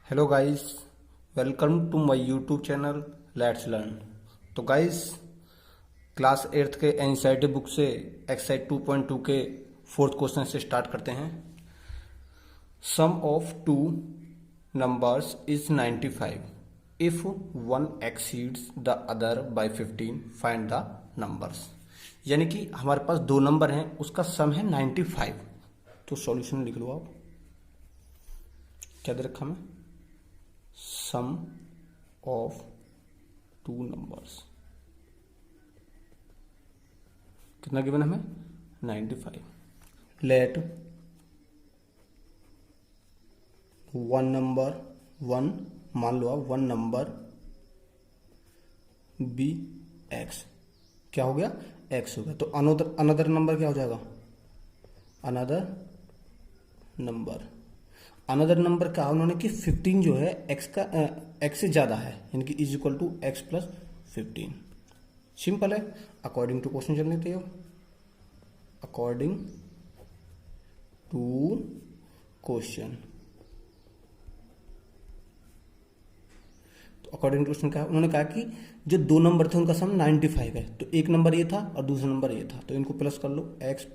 Hello guys, welcome to my YouTube channel let's learn. तो guys, class 8th के NCERT book से exercise 2.2 के fourth question से start करते हैं। Sum of two numbers is 95 if one exceeds the other by 15 find the numbers. यानी कि हमारे पास दो नंबर हैं, उसका सम है 95। तो सॉल्यूशन लिख लो आप। क्या दे रखा मैं? सम ऑफ टू नंबर्स कितना गिवन हमें? 95। लेट वन नंबर, वन मान लो आप, वन नंबर बी एक्स। क्या हो गया? एक्स हो गया। तो अनदर अनदर नंबर क्या हो जाएगा? Another number. अनदर नंबर का उन्होंने कि 15 जो है एक्स का एक्स से ज्यादा है, यानी कि is equal to x plus 15। Simple है। अकॉर्डिंग टू क्वेश्चन चल लेते हो। अकॉर्डिंग टू क्वेश्चन, तो अकॉर्डिंग टू क्वेश्चन क्या है? उन्होंने कहा कि जो दो नंबर थे उनका सम 95 है। तो एक नंबर ये था और दूसरा नंबर ये था, तो इनको प्लस कर लो। एक्स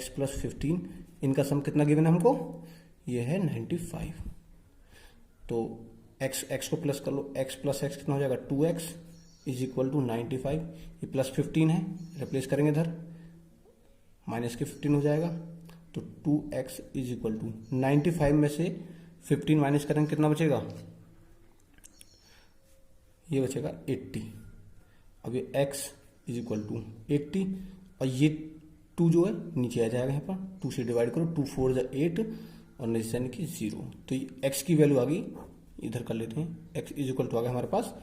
प्लस 15, इनका सम कितना गिवन है हमको? ये है 95। तो एक्स को प्लस कर लो। एक्स प्लस एक्स कितना हो जाएगा? 2x is equal to 95। ये प्लस 15 है, रिप्लेस करेंगे इधर, माइनस के 15 हो जाएगा। तो 2x इज इक्वल टू 95 में से 15 माइनस करेंगे, कितना बचेगा? ये बचेगा 80। अब ये x इज इक्वल टू 80 और ये 2 जो है नीचे आ जाएगा। यहाँ पर 2 से डिवाइड करो, 2 4 जा 8 और नीचे यानी कि 0। तो ये x की वैल्यू आ गई, इधर कर लेते हैं। x इज इक्वल टू आ गया हमारे पास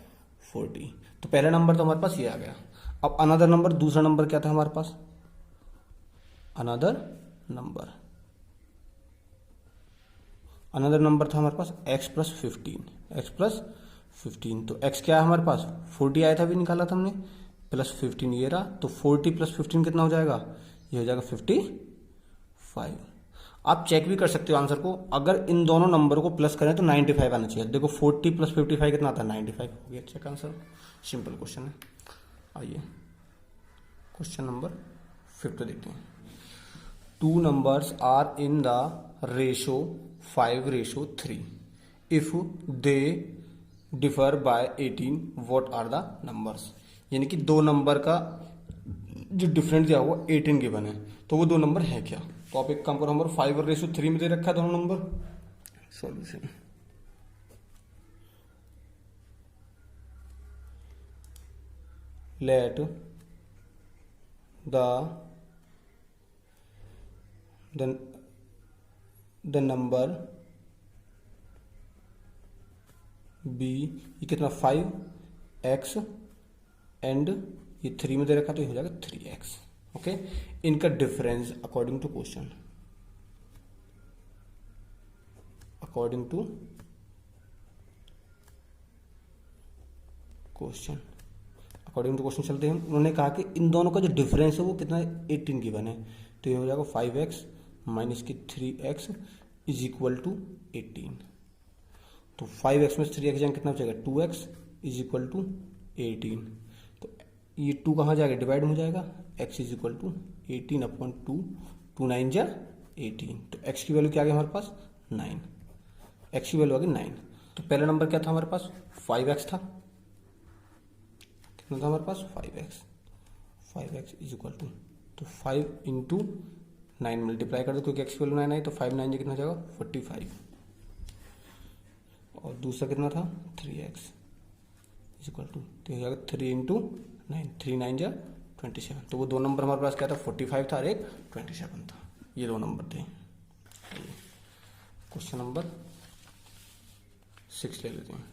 40। तो पहला नंबर तो हमारे पास ये आ गया। अब अनदर नंबर, दूसरा नंबर क्या था हमारे पास? अनदर नंबर था हमारे पास x प्लस 15। तो x क्या है हमारे पास? 40 आया था, अभी निकाला था हमने, प्लस 15 ये रहा। तो 40 प्लस 15 कितना हो जाएगा? ये हो जाएगा 55। आप चेक भी कर सकते हो आंसर को। अगर इन दोनों नंबर को प्लस करें तो 95 आना चाहिए। देखो 40 प्लस 55 कितना आता है? 95 हो गया। Check answer. सिंपल क्वेश्चन है। आइए क्वेश्चन नंबर 5 देखते हैं। Two numbers are in the ratio 5:3 if they differ by 18 what are the numbers. यानी कि दो नंबर का जो डिफरेंस दिया हुआ 18 गिवन है, तो वो दो नंबर है क्या? तो आप एक काम करो, नंबर 5:3 में दे रखा है दोनों number. Solution. Let the number be, ये कितना? 5x एंड ये 3 में दे रखा, तो ये हो जाएगा 3x। ओके। इनका difference according to question, according to question चलते हैं। उन्होंने कहा कि इन दोनों का जो डिफरेंस है वो कितना है? 18 गिवन है। तो ये हो जाएगा 5x माइनस की 3x इज इक्वल टू 18। तो 5x में 3x जाएंगे, कितना बचेगा? 2x is equal to 18। तो ये 2 कहाँ जाएगा? डिवाइड हो जाएगा। x इज इक्वल टू 18/2, 2 9 जा 18। तो x की वैल्यू क्या आ गई हमारे पास? 9। x की वैल्यू आ गई 9। तो पहला नंबर क्या था हमारे पास? 5x था। कितना था हमारे पास? 5x इज इक्वल टू, तो 5 इंटू 9 मल्टीप्लाई कर दो, क्योंकि x की वैल्यू 9 आई। तो 5 9 कितना हो जाएगा? 45। और दूसरा कितना था? 3x इज इक्वल टू, तो हो जाएगा 3 इंटू 9, 3 9 जा 27। तो वो दो नंबर हमारे पास क्या था? 45 था और एक 27 था। ये दो नंबर थे। क्वेश्चन नंबर 6 ले लेते हैं।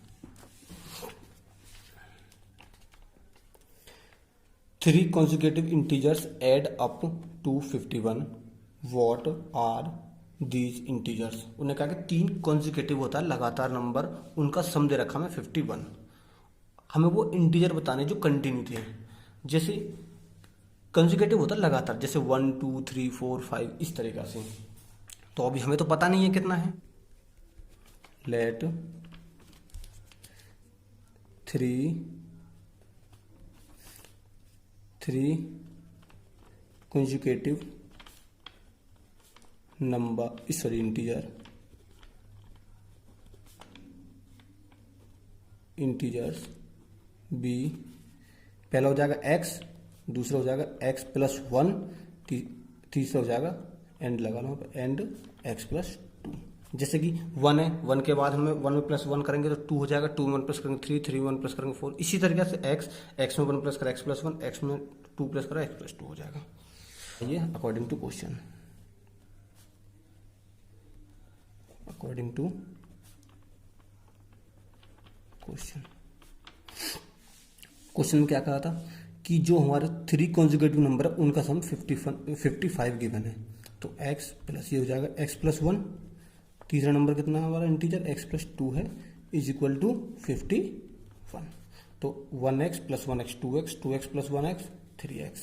3 consecutive integers add up to 51 what are these integers। उन्होंने कहा कि 3 consecutive होता है लगातार नंबर, उनका सम दे रखा हमें 51। हमें वो इंटीजर बताने जो कंटिन्यू थे। जैसे कंसेक्यूटिव होता है लगातार, जैसे 1 2 3 4 5 इस तरीका से। तो अभी हमें तो पता नहीं है कितना है, let 3 consecutive number sorry integers be, पहला हो जाएगा x, दूसरा हो जाएगा x प्लस 1, तीसरा हो जाएगा एंड लगाना एंड x प्लस 2। जैसे कि 1 है, 1 के बाद हमें 1 में प्लस 1 करेंगे तो 2 हो जाएगा, 2 में 1 प्लस करेंगे 3, 3 में 1 प्लस करेंगे 4। इसी तरीके से x में 1 प्लस करा x प्लस 1, x में 2 प्लस करा x प्लस 2 हो जाएगा। ये अकॉर्डिंग टू क्वेश्चन, क्वेश्चन में क्या कहा था कि जो हमारे 3 कॉन्जुगेटिव नंबर है उनका सम 55 गिवन है। तो x प्लस ये हो जाएगा x प्लस 1, तीसरा नंबर कितना है हमारा इंटीजर x प्लस 2 है, इज इक्वल टू 51। तो 1x plus 1x 2x, 2x plus 1x 3x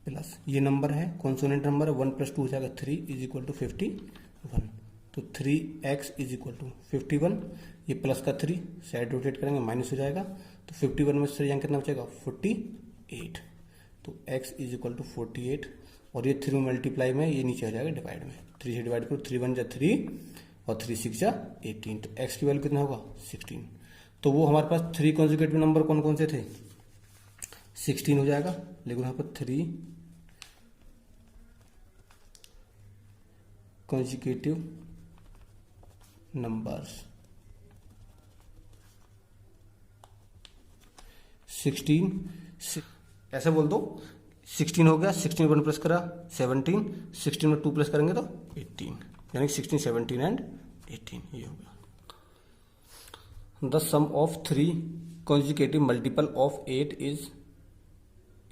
plus ये नंबर है कॉन्सोनेंट नंबर है 1 प्लस 2 हो जाएगा 3 इज इक्वल टू 51। तो 3x इज इक्वल टू 51, ये प्लस का 3 साइड रोटेट करेंगे माइनस हो जाएगा, तो 51 में से यहाँ कितना बचेगा 48। तो x इज इक्वल टू 48 और ये 3 मल्टीप्लाई में ये नीचे आ जाएगा डिवाइड में, 3 से डिवाइड करो, 3 1 जा 3 और 3 6 जा 18। तो x की वैल्यू कितना होगा 16। तो वो हमारे पास 3 कॉन्जुगेटिव नंबर कौन कौन से थे 16 हो जाएगा, लेकिन यहाँ पर 3 कॉन्जुगेटिव नंबर्स 16 ऐसे बोल दो, 16 हो गया, 16 में 1 प्लस करा 17, 16 में 2 प्लस करेंगे तो 18, यानी 16 17 एंड 18 ये हो गया। The sum of 3 conjugative multiple of 8 is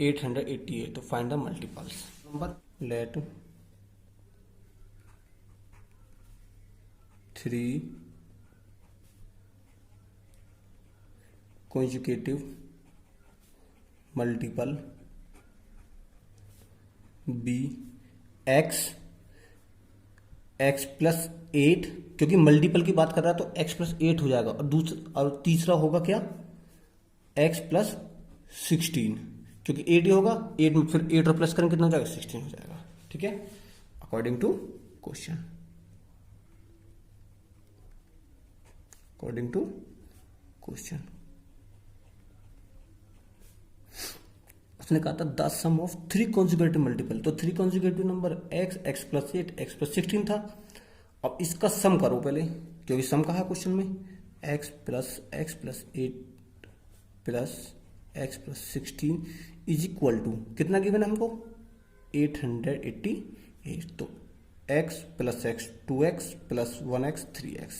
888। तो find the multiples number, let 3 consecutive multiple b x plus 8, क्योंकि मल्टीपल की बात कर रहा है तो x प्लस 8 हो जाएगा, और तीसरा होगा क्या x प्लस 16, क्योंकि 8 ही होगा, 8 में फिर 8 और प्लस करेंगे कितना हो जाएगा 16 हो जाएगा। ठीक है, अकॉर्डिंग टू क्वेश्चन, उसने कहा था the sum of 3 conjugative multiple, तो 3 conjugative number x plus 8 x plus 16 था। अब इसका सम करो पहले, क्योंकि सम कहा है क्वेश्चन में, x plus 8 plus x plus 16 is equal to कितना गिवन है हमको 888। तो x plus x 2x plus 1x 3x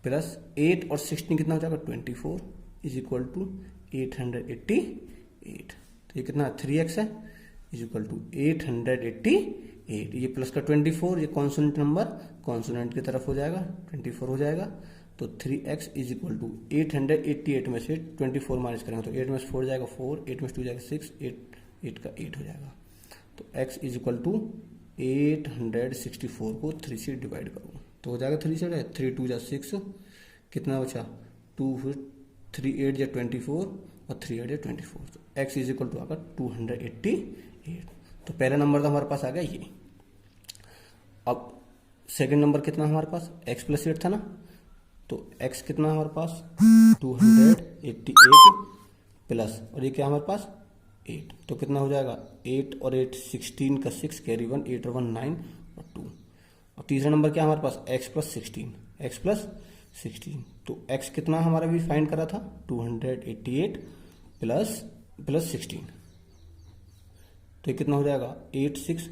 plus 8 और 16 कितना हो जाएगा 24 इज इक्वल टू 888। तो ये कितना 3x है इज इक्वल टू 888। ये प्लस का 24, ये कॉन्सोनेंट नंबर कॉन्सोनेंट की तरफ हो जाएगा 24 हो जाएगा। तो 3x इज इक्वल टू 888 में से 24 माइनस करेंगे तो 8 में से 4 जाएगा 4, 8 में से 2 जाएगा 6, 8 का 8 हो जाएगा। तो x इज इक्वल टू 864 को 3 से डिवाइड करो तो हो जाएगा 3 से 3 2 जा 6, कितना बचा 2 फिर 3 8 जा 24 और 3 8 जा 24। तो x इज इक्वल टू आकर 288। तो पहला नंबर तो हमारे पास आ गया ये। अब सेकंड नंबर कितना हमारे पास x प्लस 8 था ना, तो x कितना हमारे पास 288 प्लस और ये क्या हमारे पास 8, तो कितना हो जाएगा 8 और 8 16 का 6 कैरी 1, 8 और 1 9 और 2। और तीसरा नंबर क्या हमारे पास x प्लस 16। तो x कितना हमारा भी फाइंड करा था 288 प्लस 16। तो ये कितना हो जाएगा 8 6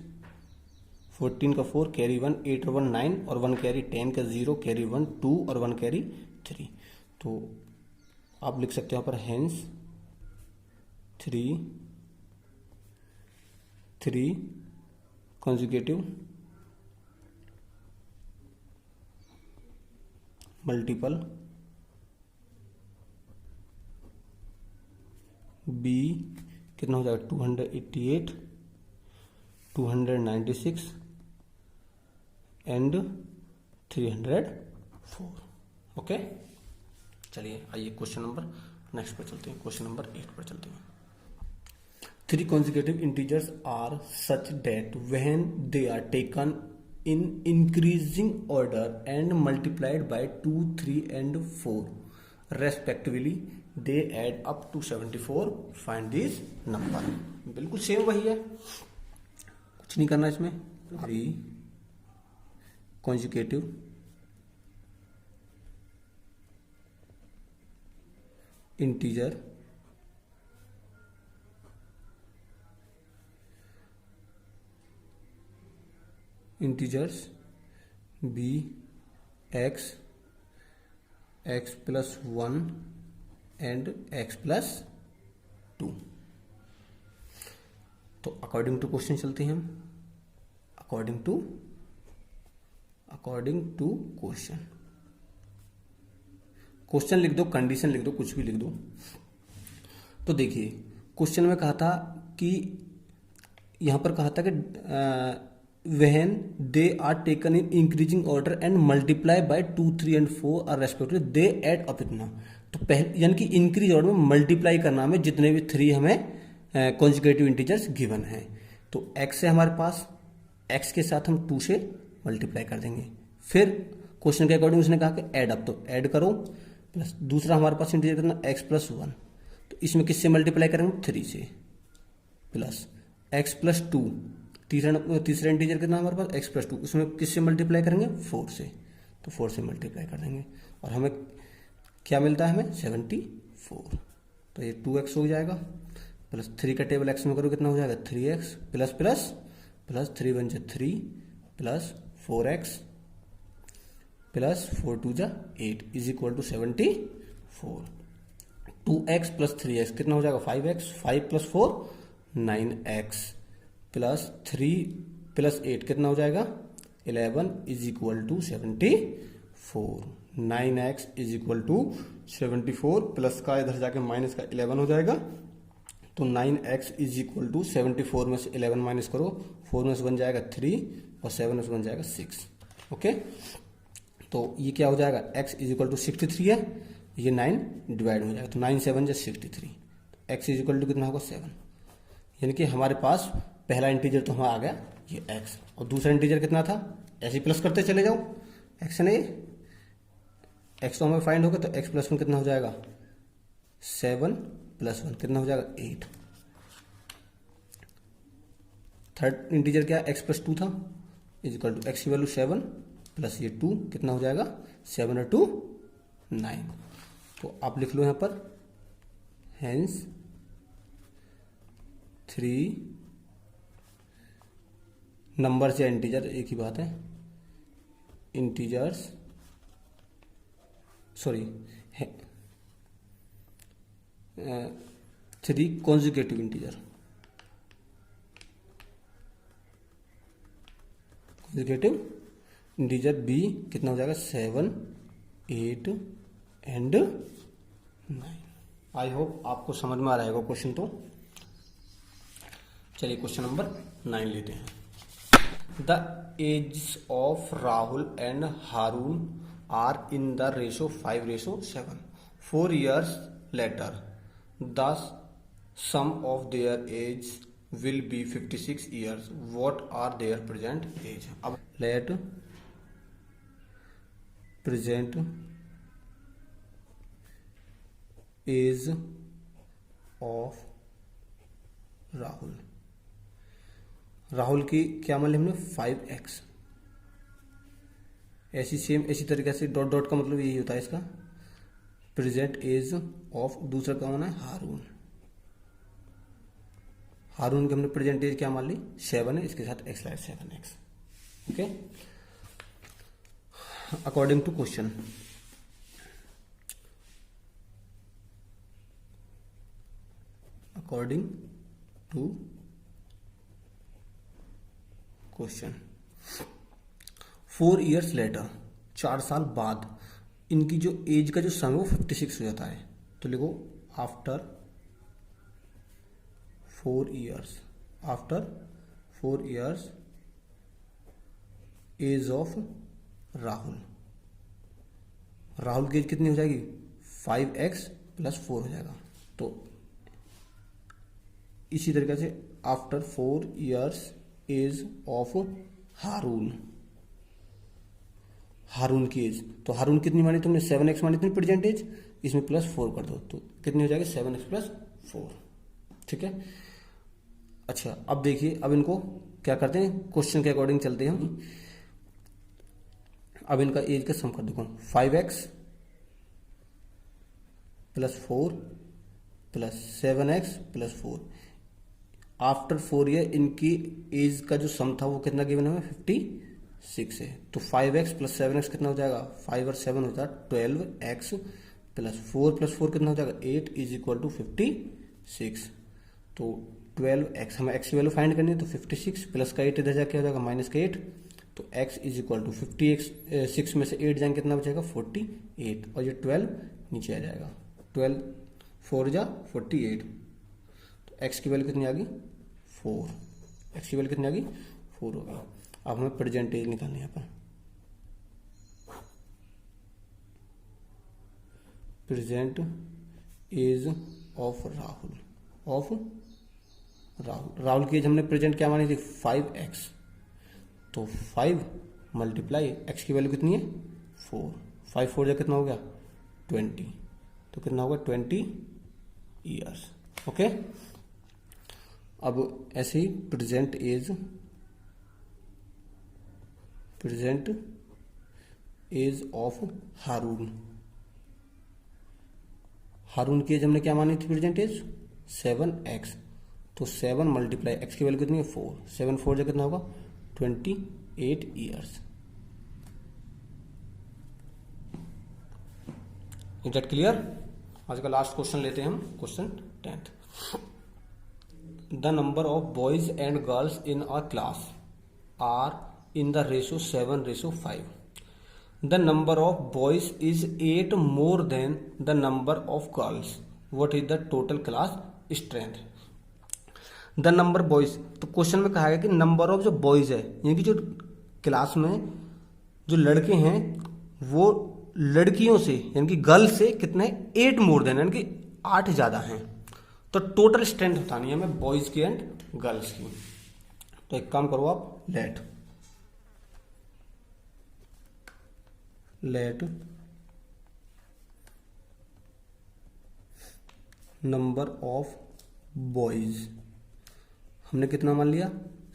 14 का 4 कैरी 1, 8 और 1 9 और 1 कैरी 10 का 0 कैरी 1 2 और 1 कैरी 3। तो आप लिख सकते हो यहाँ पर हेंस 3 consecutive मल्टीपल b कितना हो जाएगा 288 296 एंड 304। ओके, चलिए आइए क्वेश्चन नंबर नेक्स्ट पर चलते हैं, क्वेश्चन नंबर 8 पर चलते हैं। 3 consecutive integers are such that when they are taken in increasing order and multiplied by 2, 3 and 4 respectively they add up to 74, find this number। बिल्कुल same वही है, कुछ नहीं करना इसमें। 3 consecutive integers b x x plus 1 and x plus 2। तो according to question चलते हैं हम, अकॉर्डिंग टू क्वेश्चन लिख दो, कंडीशन लिख दो, कुछ भी लिख दो। तो देखिए क्वेश्चन में कहा था कि यहां पर कहा था कि when they are taken in increasing order and multiply by 2, 3 and 4 are respectively they add up इतना। तो पहले यानी कि इंक्रीज ऑर्डर में मल्टीप्लाई करना हमें जितने भी 3 हमें कॉन्जुगेटिव इंटीजर्स गिवन है। तो x है हमारे पास, x के साथ हम 2 से मल्टीप्लाई कर देंगे। फिर क्वेश्चन के अकॉर्डिंग उसने कहा कि ऐड अप, तो ऐड करो, प्लस दूसरा हमारे पास इंटीजर कितना x प्लस 1, तो इसमें किससे मल्टीप्लाई करेंगे 3 से, प्लस x प्लस 2, तीसरा इंटीजर कितना हमारे पास x प्लस 2, उसमें किससे मल्टीप्लाई करेंगे 4 से, तो 4 से मल्टीप्लाई कर देंगे और हमें क्या मिलता है, हमें 74। तो ये 2x हो जाएगा, प्लस 3 का टेबल x में करो कितना हो जाएगा 3x, plus plus plus 3 1 3 plus 4x plus 4 2 8 is equal to 74। 2x plus 3x कितना हो जाएगा 5x, 5 plus 4 9x plus 3 plus 8 कितना हो जाएगा 11 is equal to 74। 9x is equal to 74, plus का इधर जाके माइनस का 11 हो जाएगा। तो 9x इज इक्वल टू 74 में से 11 माइनस करो, 4 में से बन जाएगा 3 और 7 में से बन जाएगा 6। ओके, तो ये क्या हो जाएगा x इज इक्वल टू 63 है, ये 9 डिवाइड हो जाएगा, तो 9 7 जा 63, x इज इक्वल टू कितना होगा 7। यानी कि हमारे पास पहला इंटीजर तो हमारा आ गया ये x, और दूसरा इंटीजर कितना था, ऐसे प्लस करते चले जाओ, x है ना, ये x तो हमें फाइंड होगा, तो x प्लस 1 कितना हो जाएगा 7 प्लस 1 कितना हो जाएगा 8। थर्ड इंटीजर क्या x प्लस 2 था, इज इक्वल टू x की वैल्यू 7 प्लस ये 2 कितना हो जाएगा 7 और 2 9। तो आप लिख लो यहां पर हेंस 3 नंबर्स या इंटीजर एक ही बात है, इंटीजर्स 3 कॉन्जुगेटिव इंटीजर, b कितना हो जाएगा 7 8 एंड 9। आई होप आपको समझ में आ रहेगा क्वेश्चन। तो चलिए क्वेश्चन नंबर 9 लेते हैं। The ages of Rahul and Harun are in the ratio 5:7. 4 years later, the sum of their age will be 56 years. What are their present age? अब let present age of Rahul की क्या मान ली हमने 5x। ऐसी तरीके से डॉट डॉट का मतलब यही होता है इसका, प्रेजेंट एज ऑफ दूसरा क्या होना है हारून की हमने प्रेजेंट एज क्या मान ली 7 है, इसके साथ x लाया 7x। Okay, according to question, according to question 4 years later, 4 साल बाद इनकी जो एज का जो सम है वो 56 हो जाता है। तो लिखो after 4 years, after 4 years age of Rahul. Rahul की एज कितनी हो जाएगी 5x + 4 हो जाएगा। तो इसी तरीके से आफ्टर 4 years एज ऑफ हारून, हारून की एज, तो हारून कितनी मानी तुमने 7x मानी तुमने प्रेजेंट एज, इसमें +4 कर दो तो कितनी हो जाएगी 7x + 4। ठीक है। अच्छा अब देखिए, अब इनको क्या करते हैं, क्वेश्चन के अकॉर्डिंग चलते हैं हम। अब इनका एज का सम कर देखो, 5x + 4 + 7x + 4 आफ्टर 4 ईयर इनकी एज का जो सम था वो कितना गिवन है 56 है। तो 5x + 7x कितना हो जाएगा, 5 और 7 हो जाएगा 12x + 4 + 4 कितना हो जाएगा 8 = 56। तो 12x, हमें x की वैल्यू फाइंड करनी है, तो 56 प्लस का 8 इधर जाके हो जाएगा -8, तो x = 50x 6 में से 8 जाएंगे कितना बचेगा 48, और ये 12 नीचे आ जाएगा, 12 4 जा 48, तो x की वैल्यू कितनी आ गई 4, x की वैल्यू कितनी आ गई 4 हो गई। अब हमें प्रेजेंट एज निकालनी है, यहाँ पर present age of Rahul, Rahul की एज हमने प्रेजेंट क्या मानी थी 5x, तो 5 × x की वैल्यू कितनी है 4, 5 4 जा कितना हो गया 20, तो कितना होगा 20 ईयर्स। ओके। अब ऐसे ही प्रेजेंट एज ऑफ हारून, हारून की एज हमने क्या मानी थी प्रेजेंट एज 7x, तो 7 × x की वैल्यू कितनी है 4, 7 4 जा कितना होगा 28 ईयर्स। Is that clear? आज का लास्ट क्वेश्चन लेते हैं हम, question 10th। The number of boys and girls in a class are in the ratio 7:5। The number of boys is 8 more than the number of girls. What is the total class strength? The number boys, तो क्वेश्चन में कहा गया कि number of जो boys है, यानी कि जो क्लास में जो लड़के हैं वो लड़कियों से यानी कि गर्ल्स से कितने 8 more than यानी कि 8 ज्यादा हैं। तो टोटल स्ट्रेंथ बतानी है हमें बॉयज की एंड गर्ल्स की। तो एक काम करो आप, लेट नंबर ऑफ बॉयज हमने कितना मान लिया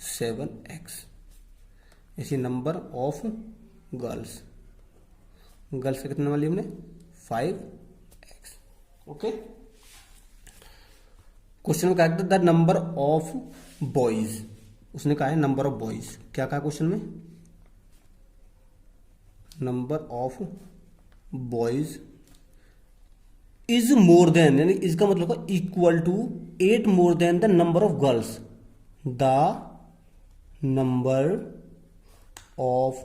7x, इसी नंबर ऑफ गर्ल्स, गर्ल्स का कितना मान लिया हमने 5x। ओके। क्वेश्चन में कहा द नंबर ऑफ बॉयज, उसने कहा है नंबर ऑफ बॉयज, क्या कहा क्वेश्चन में number of boys is more than, यानी इसका मतलब है equal to 8 more than the number of girls, the number of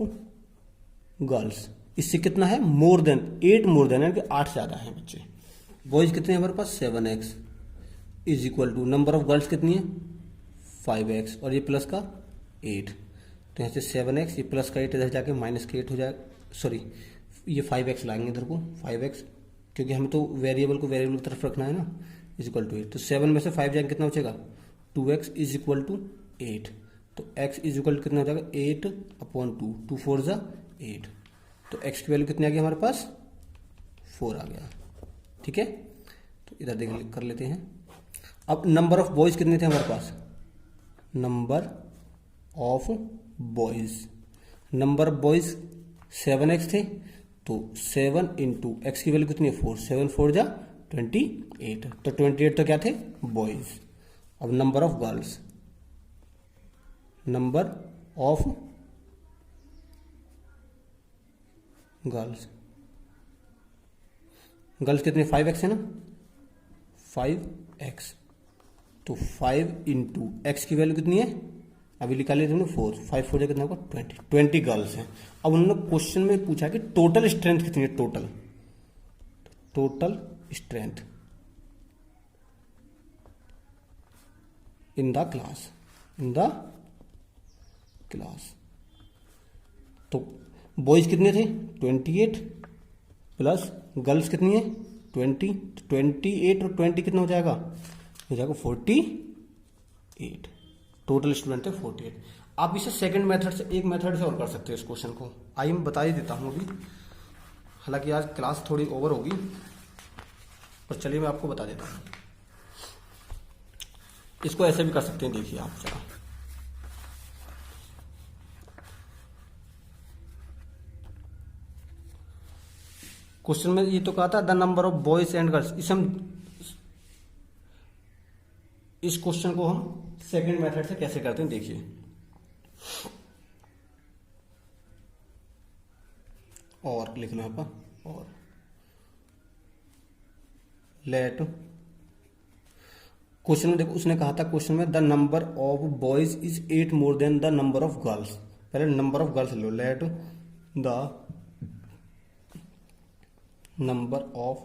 girls इससे कितना है मोर देन 8 more than यानी कि 8 ज्यादा है बच्चे। बॉयज कितने हैं हमारे पास 7x is equal to number of girls कितनी है 5x और ये प्लस का 8, तो यहाँ से 7x, ये प्लस का 8 इधर जाके -8 हो जाएगा, सॉरी ये 5x लाएंगे इधर को 5x, क्योंकि हमें तो वेरिएबल को वेरिएबल की तरफ रखना है ना, इज इक्वल टू 8, तो 7 में से 5 जाएंगे कितना बचेगा 2x इज इक्वल टू 8, तो x इज इक्वल टू कितना हो जाएगा 8/2, 2 4 जा 8, तो x की वैल्यू कितनी आ गई हमारे पास 4 आ गया। ठीक है, तो इधर देख कर लेते हैं। अब नंबर ऑफ बॉयज कितने थे हमारे पास, number of boys, number of boys 7x थे, तो 7 × x की वैल्यू कितनी है 4, 7 4 जा 28, तो 28 तो क्या थे बॉयज। अब number of girls, number of girls, girls कितने 5x है ना 5x, तो 5 × x की वैल्यू कितनी है अभी निकाल लिया तुमने 4, 5 4 कितना होगा 20 गर्ल्स हैं। अब उन्होंने क्वेश्चन में पूछा कि टोटल स्ट्रेंथ कितनी है, total strength in the class, तो बॉयज़ कितने थे 28 प्लस गर्ल्स कितनी है 20, 28 और 20 कितना हो जाएगा, हो जाएगा 48। टोटल स्टूडेंट थे 48। आप इसे सेकंड मेथड से, एक मेथड से और कर सकते हो इस क्वेश्चन को। आइए मैं बता ही देता हूँ अभी, हालांकि आज क्लास थोड़ी ओवर होगी, पर चलिए मैं आपको बता देता हूँ। इसको ऐसे भी कर सकते हैं, देखिए आप जरा। क्वेश्चन में ये तो कहा था the number of boys and girls, इस क्वेश्चन को हम सेकंड मेथड से कैसे करते हैं देखिए। और लिखना है आपका, और लेट, क्वेश्चन में देखो उसने कहा था क्वेश्चन में the number of boys is 8 more than the number of girls. पहले नंबर ऑफ गर्ल्स लो, let the number of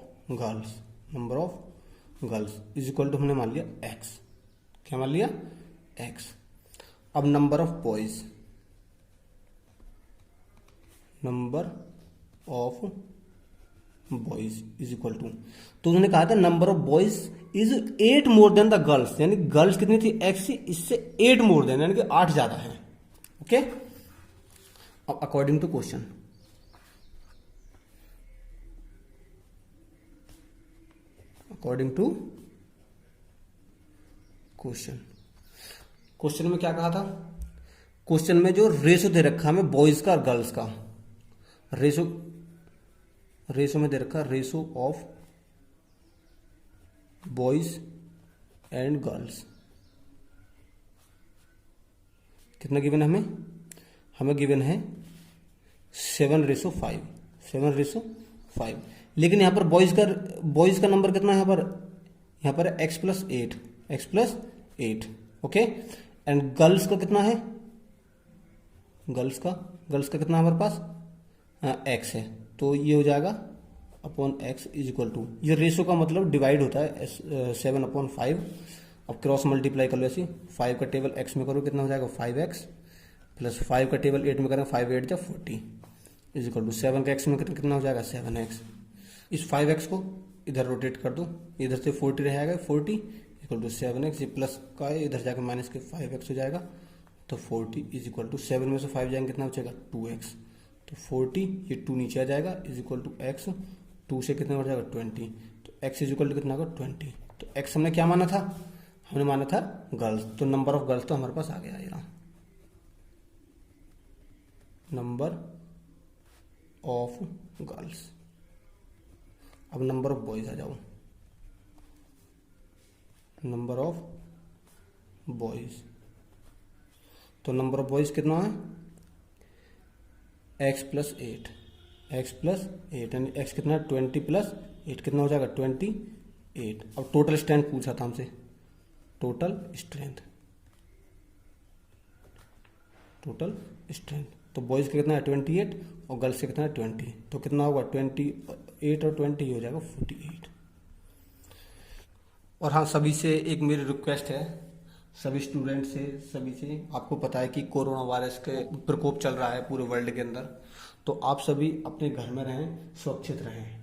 girls is equal to, हमने मान लिया x, क्या मान लिया x। अब number of boys is equal to, तो उन्होंने कहा था number of boys is 8 more than the girls, यानी गर्ल्स कितनी थी x, इससे 8 मोर देन यानी कि 8 ज्यादा है। ओके, अब अकॉर्डिंग टू क्वेश्चन, क्वेश्चन में क्या कहा था, क्वेश्चन में जो रेशो दे रखा हमें बॉयज का और गर्ल्स का, रेशो में दे रखा ratio of boys and girls, कितना गिवन है हमें गिवन है 7:5, लेकिन यहां पर बॉयज का नंबर कितना है, यहां पर x plus 8, okay. And girls का कितना है, गर्ल्स का कितना हमारे पास x है, तो ये हो जाएगा upon x is equal to, ये रेशो का मतलब डिवाइड होता है 7/5। अब क्रॉस मल्टीप्लाई कर लो ऐसे, 5 का टेबल x में करो कितना हो जाएगा 5x, प्लस 5 का टेबल 8 में करें 5 8 जा 40 इज इक्वल टू 7 का x में कितना हो जाएगा 7x। इस 5x को इधर रोटेट कर दो, इधर से 40 रहेगा, 40 इक्वल टू 7x, ये प्लस का है इधर जाकर माइनस के 5x हो जाएगा, तो 40 इज इक्वल टू 7 में से 5 जाएंगे कितना बचेगा 2x, तो 40 ये 2 नीचे आ जाएगा इज इक्वल टू x, 2 से कितना हो जाएगा 20, तो x इज इक्वल टू कितना होगा 20। तो x हमने क्या माना था, हमने माना था गर्ल्स, तो नंबर ऑफ गर्ल्स तो हमारे पास आ गया ये रहा, नंबर ऑफ गर्ल्स। अब नंबर ऑफ बॉयज आ जाओ, नंबर ऑफ बॉयज, तो नंबर ऑफ बॉयज कितना है x प्लस 8 यानी x कितना है 20 प्लस 8 कितना हो जाएगा 28। अब टोटल स्ट्रेंथ पूछा था हमसे, टोटल स्ट्रेंथ, तो बॉयज का कितना है 28 और गर्ल्स का कितना है 20, तो कितना होगा 28 और 20 हो जाएगा 48। और हाँ, सभी से एक मेरी रिक्वेस्ट है, सभी स्टूडेंट से, सभी से, आपको पता है कि कोरोना वायरस के प्रकोप चल रहा है पूरे वर्ल्ड के अंदर, तो आप सभी अपने घर में रहें, सुरक्षित रहें।